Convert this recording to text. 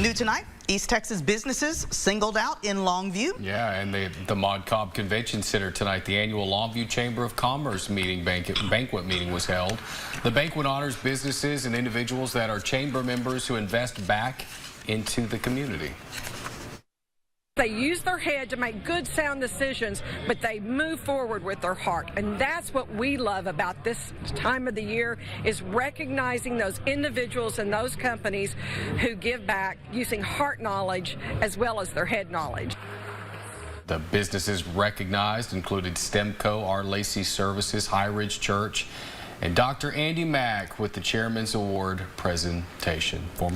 New tonight, East Texas businesses singled out in Longview. Yeah, and the Mod Cobb Convention Center tonight, the annual Longview Chamber of Commerce banquet meeting was held. The banquet honors businesses and individuals that are chamber members who invest back into the community. They use their head to make good, sound decisions, but they move forward with their heart. And that's what we love about this time of the year, is recognizing those individuals and those companies who give back using heart knowledge as well as their head knowledge. The businesses recognized included STEMCO, our Lacy Services, Highridge Church, and Dr. Andy Mack with the Chairman's Award presentation. Former